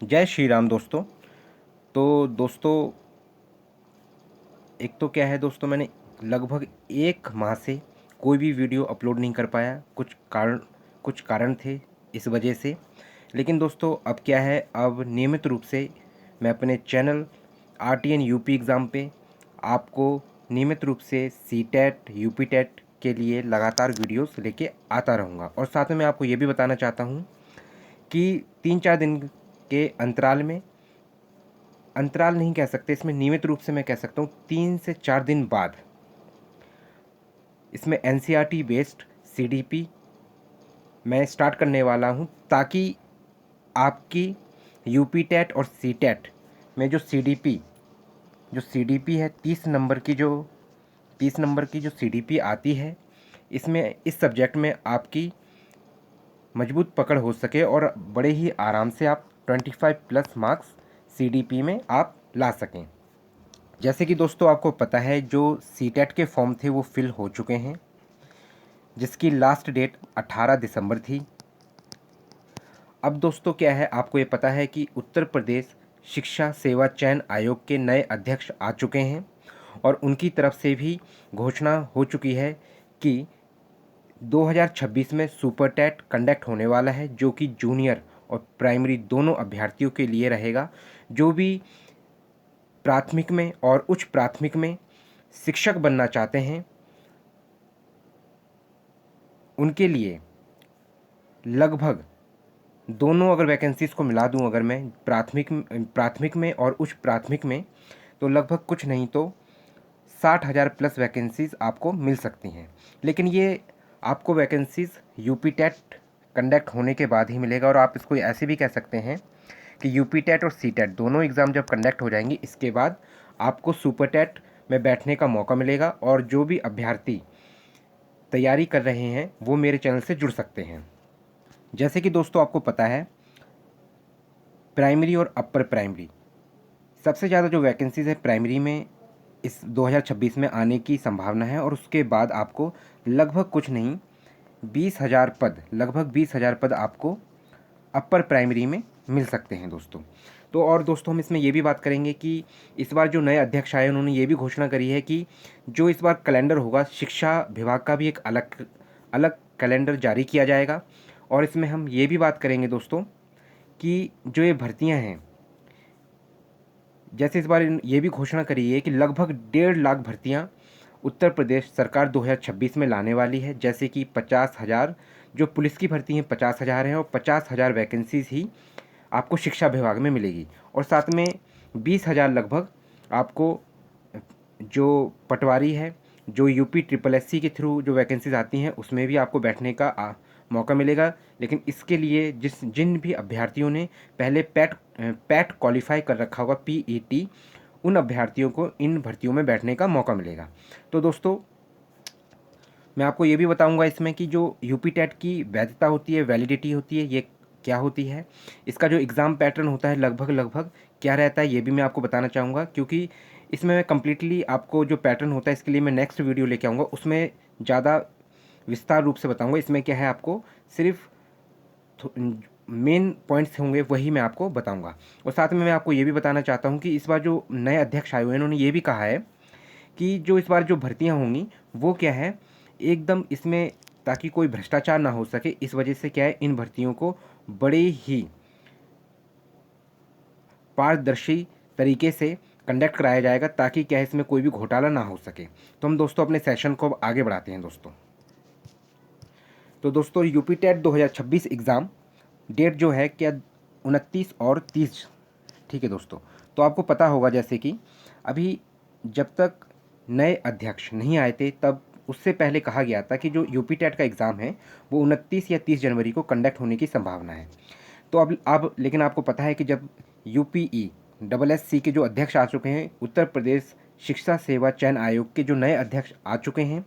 जय श्री राम दोस्तों। तो दोस्तों, एक तो क्या है दोस्तों, मैंने लगभग 1 माह से कोई भी वीडियो अपलोड नहीं कर पाया। कुछ कारण थे इस वजह से। लेकिन दोस्तों अब क्या है, अब नियमित रूप से मैं अपने चैनल RTN यूपी एग्ज़ाम पे आपको नियमित रूप से CTET यूपी टेट के लिए लगातार वीडियोस लेके आता रहूँगा। और साथ में मैं आपको ये भी बताना चाहता हूँ कि 3-4 दिन के अंतराल नहीं कह सकते, इसमें नियमित रूप से मैं कह सकता हूँ 3 से 4 दिन बाद इसमें NCERT बेस्ड CDP मैं स्टार्ट करने वाला हूँ, ताकि आपकी यूपी टेट और CTET में जो CDP है, 30 नंबर की जो CDP आती है, इसमें इस सब्जेक्ट में आपकी मजबूत पकड़ हो सके और बड़े ही आराम से आप 25+ मार्क्स CDP में आप ला सकें। जैसे कि दोस्तों आपको पता है, जो CTET के फॉर्म थे वो फिल हो चुके हैं, जिसकी लास्ट डेट 18 दिसंबर थी। अब दोस्तों क्या है, आपको ये पता है कि उत्तर प्रदेश शिक्षा सेवा चयन आयोग के नए अध्यक्ष आ चुके हैं और उनकी तरफ से भी घोषणा हो चुकी है कि 2026 में सुपर टेट कंडक्ट होने वाला है, जो कि जूनियर और प्राइमरी दोनों अभ्यर्थियों के लिए रहेगा। जो भी प्राथमिक में और उच्च प्राथमिक में शिक्षक बनना चाहते हैं, उनके लिए लगभग दोनों अगर वैकेंसीज़ को मिला दूं, अगर मैं प्राथमिक में और उच्च प्राथमिक में, तो लगभग कुछ नहीं तो 60,000 प्लस वैकेंसीज़ आपको मिल सकती हैं। लेकिन ये आपको वैकेंसीज़ यूपी टेट कंडक्ट होने के बाद ही मिलेगा। और आप इसको ऐसे भी कह सकते हैं कि यूपी टेट और CTET दोनों एग्ज़ाम जब कंडक्ट हो जाएंगे, इसके बाद आपको सुपर टेट में बैठने का मौका मिलेगा। और जो भी अभ्यर्थी तैयारी कर रहे हैं वो मेरे चैनल से जुड़ सकते हैं। जैसे कि दोस्तों आपको पता है, प्राइमरी और अपर प्राइमरी सबसे ज़्यादा जो वैकेंसीज़ है प्राइमरी में इस 2026 में आने की संभावना है। और उसके बाद आपको लगभग कुछ नहीं 20,000 पद आपको अपर प्राइमरी में मिल सकते हैं दोस्तों। तो और दोस्तों हम इसमें ये भी बात करेंगे कि इस बार जो नए अध्यक्ष आए उन्होंने ये भी घोषणा करी है कि जो इस बार कैलेंडर होगा, शिक्षा विभाग का भी एक अलग अलग कैलेंडर जारी किया जाएगा। और इसमें हम ये भी बात करेंगे दोस्तों कि जो ये भर्तियां हैं, जैसे इस बार ये भी घोषणा करी है कि लगभग 1.5 लाख भर्तियां उत्तर प्रदेश सरकार 2026 में लाने वाली है। जैसे कि 50,000 जो पुलिस की भर्ती हैं 50,000 हैं, और 50,000 वैकेंसीज ही आपको शिक्षा विभाग में मिलेगी। और साथ में 20,000 लगभग आपको जो पटवारी है, जो यूपी SSSC के थ्रू जो वैकेंसीज आती हैं, उसमें भी आपको बैठने का मौका मिलेगा। लेकिन इसके लिए जिन भी अभ्यर्थियों ने पहले पैट क्वालिफाई कर रखा होगा, PET, उन अभ्यर्थियों को इन भर्तियों में बैठने का मौका मिलेगा। तो दोस्तों मैं आपको ये भी बताऊंगा इसमें कि जो यूपी टेट की वैधता होती है, वैलिडिटी होती है, ये क्या होती है, इसका जो एग्ज़ाम पैटर्न होता है लगभग लगभग क्या रहता है, ये भी मैं आपको बताना चाहूँगा। क्योंकि इसमें मैं कम्प्लीटली आपको जो पैटर्न होता है, इसके लिए मैं नेक्स्ट वीडियो लेके आऊँगा, उसमें ज़्यादा विस्तार रूप से बताऊँगा। इसमें क्या है, आपको सिर्फ मेन पॉइंट्स होंगे वही मैं आपको बताऊँगा। और साथ में मैं आपको ये भी बताना चाहता हूँ कि इस बार जो नए अध्यक्ष आए हुए हैं, उन्होंने ये भी कहा है कि जो इस बार जो भर्तियां होंगी वो क्या है, एकदम इसमें ताकि कोई भ्रष्टाचार ना हो सके, इस वजह से क्या है, इन भर्तियों को बड़े ही पारदर्शी तरीके से कंडक्ट कराया जाएगा, ताकि क्या है, इसमें कोई भी घोटाला ना हो सके। तो हम दोस्तों अपने सेशन को अब आगे बढ़ाते हैं दोस्तों। तो दोस्तों यूपी टेट 2026 एग्ज़ाम डेट जो है क्या, 29 और 30, ठीक है दोस्तों। तो आपको पता होगा जैसे कि अभी जब तक नए अध्यक्ष नहीं आए थे, तब उससे पहले कहा गया था कि जो यूपी टेट का एग्ज़ाम है वो 29 या 30 जनवरी को कंडक्ट होने की संभावना है। तो अब लेकिन आपको पता है कि जब UPE SSC के जो अध्यक्ष आ चुके हैं, उत्तर प्रदेश शिक्षा सेवा चयन आयोग के जो नए अध्यक्ष आ चुके हैं,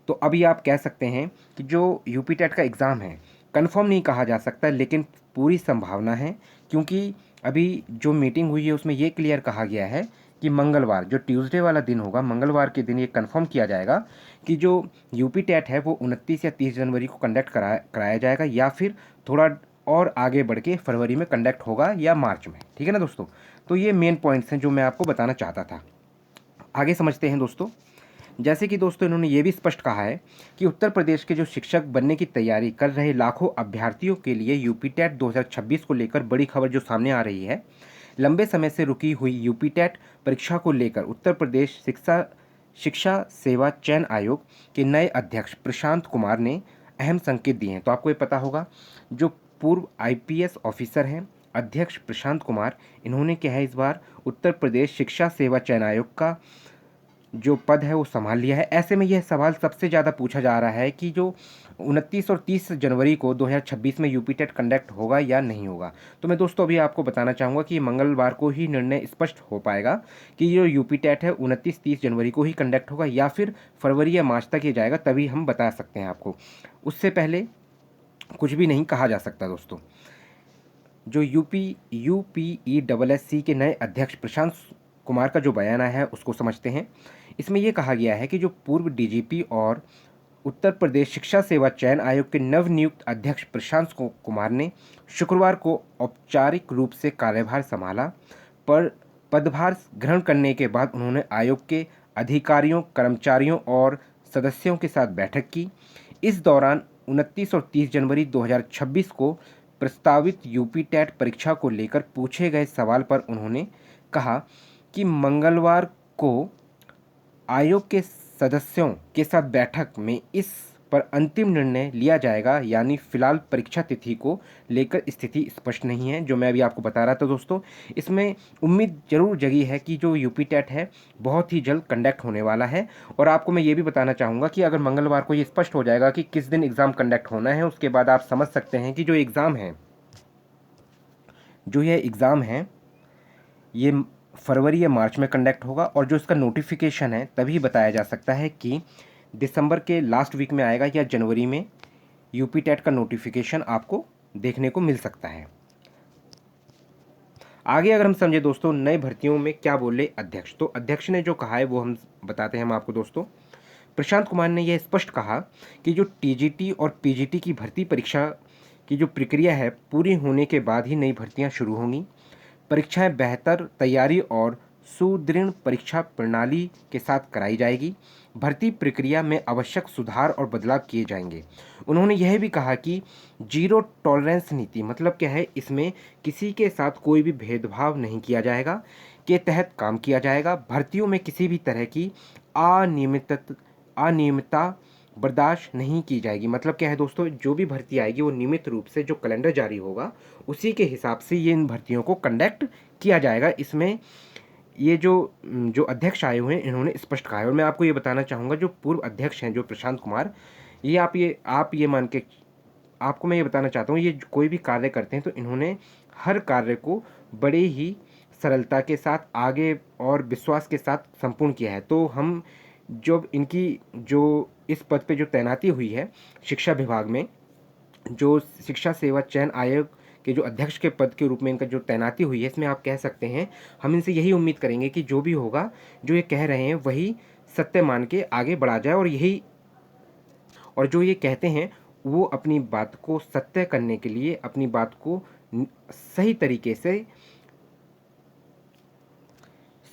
तो अभी आप कह सकते हैं कि जो यूपी टेट का एग्ज़ाम है, कंफर्म नहीं कहा जा सकता, लेकिन पूरी संभावना है। क्योंकि अभी जो मीटिंग हुई है उसमें ये क्लियर कहा गया है कि मंगलवार, जो ट्यूसडे वाला दिन होगा, मंगलवार के दिन ये कंफर्म किया जाएगा कि जो यूपी टेट है वो 29 या 30 जनवरी को कंडक्ट कराया जाएगा, या फिर थोड़ा और आगे बढ़ के फरवरी में कंडक्ट होगा या मार्च में। ठीक है ना दोस्तों, तो ये मेन पॉइंट्स हैं जो मैं आपको बताना चाहता था। आगे समझते हैं दोस्तों। जैसे कि दोस्तों इन्होंने ये भी स्पष्ट कहा है कि उत्तर प्रदेश के जो शिक्षक बनने की तैयारी कर रहे लाखों अभ्यर्थियों के लिए यूपी टेट 2026 को लेकर बड़ी खबर जो सामने आ रही है। लंबे समय से रुकी हुई यूपी टेट परीक्षा को लेकर उत्तर प्रदेश शिक्षा सेवा चयन आयोग के नए अध्यक्ष प्रशांत कुमार ने अहम संकेत दिए हैं। तो आपको ये पता होगा, जो पूर्व आईपीएस ऑफिसर हैं अध्यक्ष प्रशांत कुमार, इन्होंने क्या है इस बार उत्तर प्रदेश शिक्षा सेवा चयन आयोग का जो पद है वो संभाल लिया है। ऐसे में यह सवाल सबसे ज़्यादा पूछा जा रहा है कि जो 29 और 30 जनवरी को 2026 में यूपी टेट कंडक्ट होगा या नहीं होगा। तो मैं दोस्तों अभी आपको बताना चाहूँगा कि मंगलवार को ही निर्णय स्पष्ट हो पाएगा कि जो यूपी टेट है 29-30 जनवरी को ही कंडक्ट होगा या फिर फरवरी या मार्च तक ये जाएगा, तभी हम बता सकते हैं आपको। उससे पहले कुछ भी नहीं कहा जा सकता दोस्तों। जो यूपीईएसएससी के नए अध्यक्ष प्रशांत कुमार का जो बयान आया है उसको समझते हैं। इसमें यह कहा गया है कि जो पूर्व डीजीपी और उत्तर प्रदेश शिक्षा सेवा चयन आयोग के नवनियुक्त अध्यक्ष प्रशांत कुमार ने शुक्रवार को औपचारिक रूप से कार्यभार संभाला। पर पदभार ग्रहण करने के बाद उन्होंने आयोग के अधिकारियों, कर्मचारियों और सदस्यों के साथ बैठक की। इस दौरान 29 और 30 जनवरी 2026 को प्रस्तावित यूपी टेट परीक्षा को लेकर पूछे गए सवाल पर उन्होंने कहा कि मंगलवार को आयोग के सदस्यों के साथ बैठक में इस पर अंतिम निर्णय लिया जाएगा, यानी फिलहाल परीक्षा तिथि को लेकर स्थिति स्पष्ट नहीं है। जो मैं अभी आपको बता रहा था दोस्तों, इसमें उम्मीद जरूर जगी है कि जो यूपी टेट है बहुत ही जल्द कंडक्ट होने वाला है। और आपको मैं ये भी बताना चाहूँगा कि अगर मंगलवार को ये स्पष्ट हो जाएगा कि किस दिन एग्ज़ाम कंडक्ट होना है, उसके बाद आप समझ सकते हैं कि जो एग्ज़ाम है ये फरवरी या मार्च में कंडक्ट होगा। और जो इसका नोटिफिकेशन है तभी बताया जा सकता है कि दिसंबर के लास्ट वीक में आएगा या जनवरी में यूपी टेट का नोटिफिकेशन आपको देखने को मिल सकता है। आगे अगर हम समझे दोस्तों नए भर्तियों में क्या बोले अध्यक्ष, तो अध्यक्ष ने जो कहा है वो हम बताते हैं हम आपको दोस्तों। प्रशांत कुमार ने यह स्पष्ट कहा कि जो टीजीटी और पीजीटी की भर्ती परीक्षा की जो प्रक्रिया है पूरी होने के बाद ही नई भर्तियां शुरू होंगी। परीक्षाएं बेहतर तैयारी और सुदृढ़ परीक्षा प्रणाली के साथ कराई जाएगी। भर्ती प्रक्रिया में आवश्यक सुधार और बदलाव किए जाएंगे। उन्होंने यह भी कहा कि जीरो टॉलरेंस नीति मतलब क्या है, इसमें किसी के साथ कोई भी भेदभाव नहीं किया जाएगा के तहत काम किया जाएगा। भर्तियों में किसी भी तरह की अनियमितता बर्दाश्त नहीं की जाएगी। मतलब क्या है दोस्तों, जो भी भर्ती आएगी वो नियमित रूप से जो कैलेंडर जारी होगा उसी के हिसाब से ये इन भर्तियों को कंडक्ट किया जाएगा। इसमें ये जो अध्यक्ष आए हुए हैं इन्होंने स्पष्ट कहा है। और मैं आपको ये बताना चाहूँगा जो पूर्व अध्यक्ष हैं जो प्रशांत कुमार, ये आप ये मान के आपको मैं ये बताना चाहता हूँ, ये कोई भी कार्य करते हैं तो इन्होंने हर कार्य को बड़े ही सरलता के साथ आगे और विश्वास के साथ संपूर्ण किया है। तो हम जब इनकी जो इस पद पे जो तैनाती हुई है शिक्षा विभाग में, जो शिक्षा सेवा चयन आयोग के जो अध्यक्ष के पद के रूप में इनका जो तैनाती हुई है, इसमें आप कह सकते हैं हम इनसे यही उम्मीद करेंगे कि जो भी होगा जो ये कह रहे हैं वही सत्य मान के आगे बढ़ा जाए। और जो ये कहते हैं वो अपनी बात को सत्य करने के लिए अपनी बात को सही तरीके से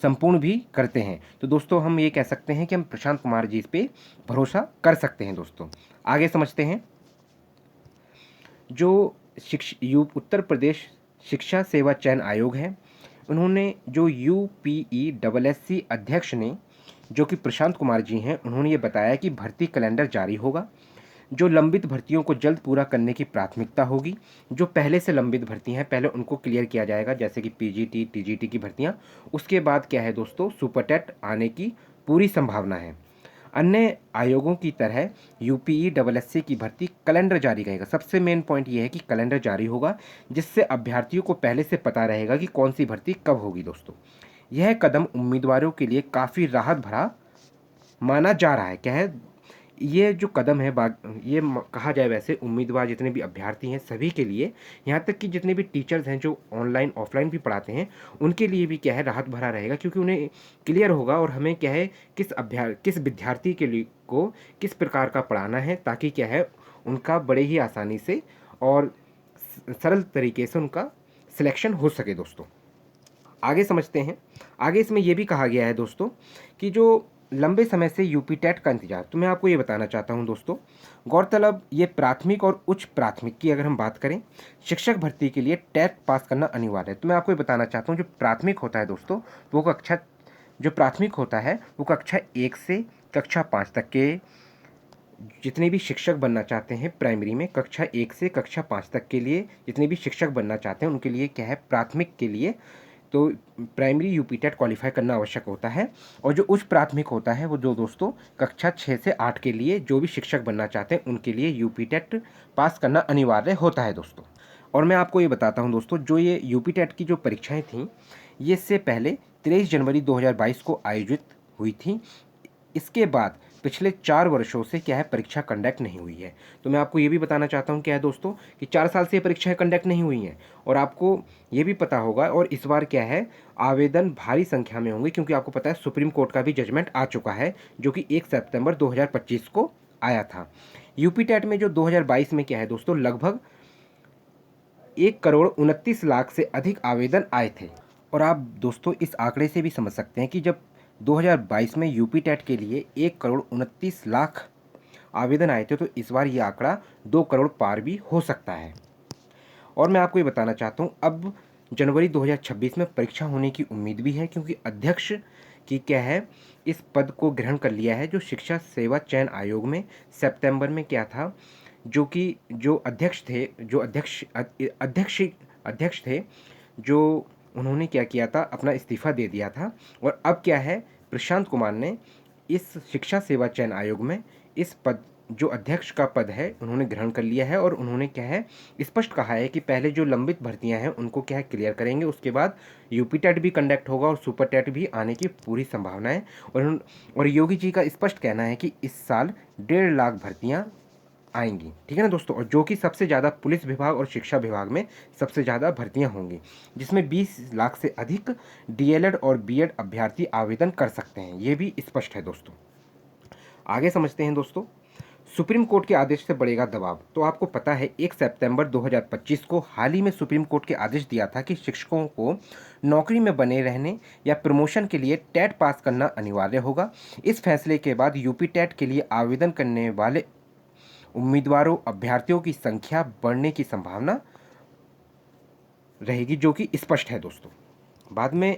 संपूर्ण भी करते हैं। तो दोस्तों हम ये कह सकते हैं कि हम प्रशांत कुमार जी पे भरोसा कर सकते हैं। दोस्तों आगे समझते हैं। जो उत्तर प्रदेश शिक्षा सेवा चयन आयोग है, उन्होंने जो यूपीईएसएससी अध्यक्ष ने जो कि प्रशांत कुमार जी हैं, उन्होंने ये बताया कि भर्ती कैलेंडर जारी होगा। जो लंबित भर्तियों को जल्द पूरा करने की प्राथमिकता होगी। जो पहले से लंबित भर्ती हैं पहले उनको क्लियर किया जाएगा, जैसे कि पीजीटी टीजीटी की भर्तियां। उसके बाद क्या है दोस्तों, सुपर टेट आने की पूरी संभावना है। अन्य आयोगों की तरह यूपीईएसएससी की भर्ती कैलेंडर जारी रहेगा। सबसे मेन पॉइंट ये है कि कैलेंडर जारी होगा, जिससे अभ्यर्थियों को पहले से पता रहेगा कि कौन सी भर्ती कब होगी। दोस्तों यह कदम उम्मीदवारों के लिए काफ़ी राहत भरा माना जा रहा है। क्या है ये जो कदम है, कहा जाए वैसे उम्मीदवार जितने भी अभ्यर्थी हैं सभी के लिए, यहाँ तक कि जितने भी टीचर्स हैं जो ऑनलाइन ऑफलाइन भी पढ़ाते हैं उनके लिए भी क्या है राहत भरा रहेगा, क्योंकि उन्हें क्लियर होगा और हमें क्या है किस विद्यार्थी के लिए को किस प्रकार का पढ़ाना है, ताकि क्या है उनका बड़े ही आसानी से और सरल तरीके से उनका सिलेक्शन हो सके दोस्तों। आगे समझते हैं। आगे इसमें ये भी कहा गया है दोस्तों कि जो लंबे समय से यूपी टेट का इंतजार, तो मैं आपको ये बताना चाहता हूँ दोस्तों, गौरतलब ये प्राथमिक और उच्च प्राथमिक की अगर हम बात करें, शिक्षक भर्ती के लिए टेट पास करना अनिवार्य है। तो मैं आपको ये बताना चाहता हूँ जो प्राथमिक होता है दोस्तों, वो कक्षा जो प्राथमिक होता है वो कक्षा 1 से कक्षा 5 तक के जितने भी शिक्षक बनना चाहते हैं प्राइमरी में, कक्षा 1 से कक्षा 5 तक के लिए जितने भी शिक्षक बनना चाहते हैं उनके लिए क्या है, प्राथमिक के लिए तो प्राइमरी यूपी टेट क्वालिफाई करना आवश्यक होता है। और जो उच्च प्राथमिक होता है वो जो दोस्तों कक्षा 6 से 8 के लिए जो भी शिक्षक बनना चाहते हैं उनके लिए यूपी टेट पास करना अनिवार्य होता है दोस्तों। और मैं आपको ये बताता हूँ दोस्तों, जो ये यूपी टेट की जो परीक्षाएं थीं ये इससे पहले 23 जनवरी 2022 को आयोजित हुई थी। इसके बाद पिछले 4 वर्षों से क्या है, परीक्षा कंडक्ट नहीं हुई है। तो मैं आपको ये भी बताना चाहता हूँ क्या है दोस्तों कि 4 साल से ये परीक्षाएं कंडक्ट नहीं हुई हैं। और आपको ये भी पता होगा, और इस बार क्या है, आवेदन भारी संख्या में होंगे, क्योंकि आपको पता है सुप्रीम कोर्ट का भी जजमेंट आ चुका है जो कि 1 सितंबर 2025 को आया था। यूपी टेट में जो 2022 में क्या है दोस्तों, लगभग 1,29,00,000 से अधिक आवेदन आए थे। और आप दोस्तों इस आंकड़े से भी समझ सकते हैं कि जब 2022 में यूपी टेट के लिए 1,29,00,000 आवेदन आए थे, तो इस बार ये आंकड़ा 2 करोड़ पार भी हो सकता है। और मैं आपको ये बताना चाहता हूँ, अब जनवरी 2026 में परीक्षा होने की उम्मीद भी है, क्योंकि अध्यक्ष की क्या है, इस पद को ग्रहण कर लिया है जो शिक्षा सेवा चयन आयोग में सितंबर में क्या था, जो कि जो अध्यक्ष थे, जो अध्यक्ष थे, जो उन्होंने क्या किया था, अपना इस्तीफा दे दिया था। और अब क्या है, प्रशांत कुमार ने इस शिक्षा सेवा चयन आयोग में इस पद, जो अध्यक्ष का पद है, उन्होंने ग्रहण कर लिया है। और उन्होंने क्या है, स्पष्ट कहा है कि पहले जो लंबित भर्तियां हैं उनको क्या है, क्लियर करेंगे, उसके बाद यूपी टेट भी कंडक्ट होगा और सुपर टेट भी आने की पूरी संभावना है। और योगी जी का स्पष्ट कहना है कि इस साल 1.5 लाख भर्तियां आएंगी, ठीक है ना दोस्तों। और जो कि सबसे ज़्यादा पुलिस विभाग और शिक्षा विभाग में सबसे ज़्यादा भर्तियां होंगी, जिसमें 20 लाख से अधिक डीएलएड और बीएड अभ्यर्थी आवेदन कर सकते हैं, ये भी स्पष्ट है दोस्तों। आगे समझते हैं दोस्तों, सुप्रीम कोर्ट के आदेश से बढ़ेगा दबाव। तो आपको पता है 1 सितंबर 2025 को हाल ही में सुप्रीम कोर्ट के आदेश दिया था कि शिक्षकों को नौकरी में बने रहने या प्रमोशन के लिए टेट पास करना अनिवार्य होगा। इस फैसले के बाद यूपी टेट के लिए आवेदन करने वाले उम्मीदवारों अभ्यर्थियों की संख्या बढ़ने की संभावना रहेगी, जो कि स्पष्ट है दोस्तों। बाद में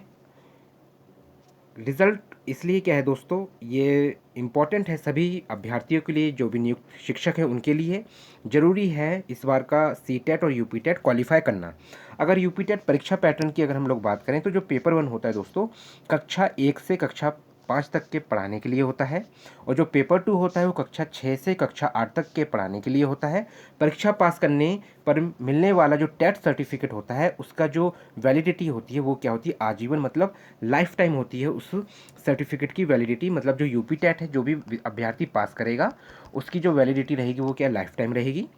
रिजल्ट इसलिए क्या है दोस्तों, ये इम्पॉर्टेंट है सभी अभ्यर्थियों के लिए, जो भी नियुक्त शिक्षक हैं उनके लिए ज़रूरी है इस बार का सीटेट और यूपी टेट क्वालिफाई करना। अगर यूपी टेट परीक्षा पैटर्न की अगर हम लोग बात करें, तो जो पेपर 1 होता है दोस्तों, कक्षा 1 से कक्षा 5 तक के पढ़ाने के लिए होता है। और जो पेपर 2 होता है वो कक्षा 6 से कक्षा 8 तक के पढ़ाने के लिए होता है। परीक्षा पास करने पर मिलने वाला जो टेट सर्टिफिकेट होता है, उसका जो वैलिडिटी होती है वो क्या होती है, आजीवन, मतलब लाइफ टाइम होती है उस सर्टिफिकेट की वैलिडिटी। मतलब जो यूपी टेट है, जो भी अभ्यर्थी पास करेगा उसकी जो वैलिडिटी रहेगी वो क्या, लाइफ टाइम रहेगी।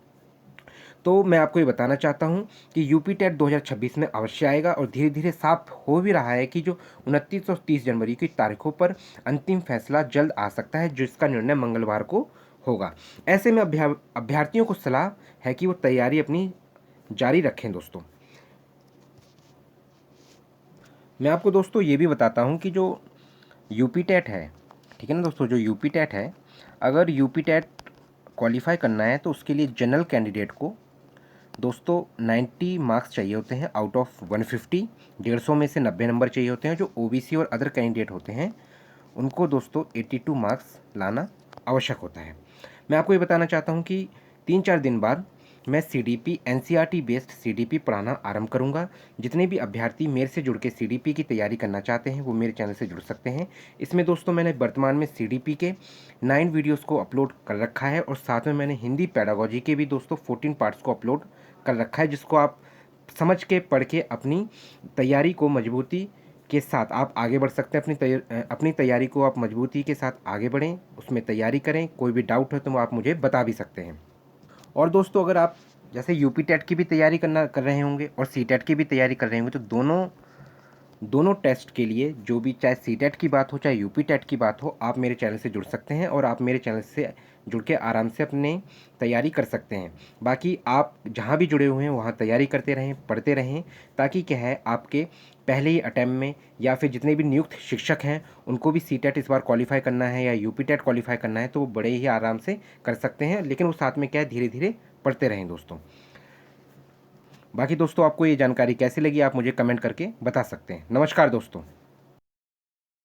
तो मैं आपको ये बताना चाहता हूँ कि यूपी टेट 2026 में अवश्य आएगा, और धीरे धीरे साफ हो भी रहा है कि जो 29 और 30 जनवरी की तारीखों पर अंतिम फैसला जल्द आ सकता है, जिसका निर्णय मंगलवार को होगा। ऐसे में अभ्यर्थियों को सलाह है कि वो तैयारी अपनी जारी रखें दोस्तों। मैं आपको दोस्तों ये भी बताता हूँ कि जो यूपी टेट है, ठीक है ना दोस्तों, जो यूपी टेट है, अगर यूपी टेट क्वालिफाई करना है तो उसके लिए जनरल कैंडिडेट को दोस्तों 90 मार्क्स चाहिए होते हैं आउट ऑफ 150, 150 में से 90 नंबर चाहिए होते हैं। जो ओबीसी और अदर कैंडिडेट होते हैं उनको दोस्तों 82 मार्क्स लाना आवश्यक होता है। मैं आपको ये बताना चाहता हूँ कि 3-4 दिन बाद मैं सीडीपी एनसीईआरटी बेस्ड सीडीपी पढ़ाना आरंभ करूँगा। जितने भी अभ्यर्थी मेरे से जुड़ के सीडीपी की तैयारी करना चाहते हैं वो मेरे चैनल से जुड़ सकते हैं। इसमें दोस्तों मैंने वर्तमान में सीडीपी के 9 वीडियोस को अपलोड कर रखा है, और साथ में मैंने हिंदी पेडागोजी के भी दोस्तों 14 पार्ट्स को अपलोड कर रखा है, जिसको आप समझ के पढ़ के अपनी तैयारी को मजबूती के साथ आप आगे बढ़ सकते हैं। अपनी तैयारी को आप मजबूती के साथ आगे बढ़ें, उसमें तैयारी करें। कोई भी डाउट है तो आप मुझे बता भी सकते हैं। और दोस्तों अगर आप जैसे यूपी टेट की भी तैयारी कर रहे होंगे और सी टेट की भी तैयारी कर रहे होंगे, तो दोनों दोनों टेस्ट के लिए जो भी, चाहे सीटेट की बात हो चाहे यूपी टेट की बात हो, आप मेरे चैनल से जुड़ सकते हैं और आप मेरे चैनल से जुड़ के आराम से अपने तैयारी कर सकते हैं। बाकी आप जहाँ भी जुड़े हुए हैं वहाँ तैयारी करते रहें, पढ़ते रहें, ताकि क्या है आपके पहले ही अटैम्प्ट में या फिर जितने भी नियुक्त शिक्षक हैं उनको भी सीटेट इस बार क्वालिफाई करना है या यूपी टेट क्वालिफाई करना है तो वो बड़े ही आराम से कर सकते हैं। लेकिन वो साथ में क्या है, धीरे धीरे पढ़ते रहें दोस्तों। बाकी दोस्तों आपको ये जानकारी कैसी लगी आप मुझे कमेंट करके बता सकते हैं। नमस्कार दोस्तों।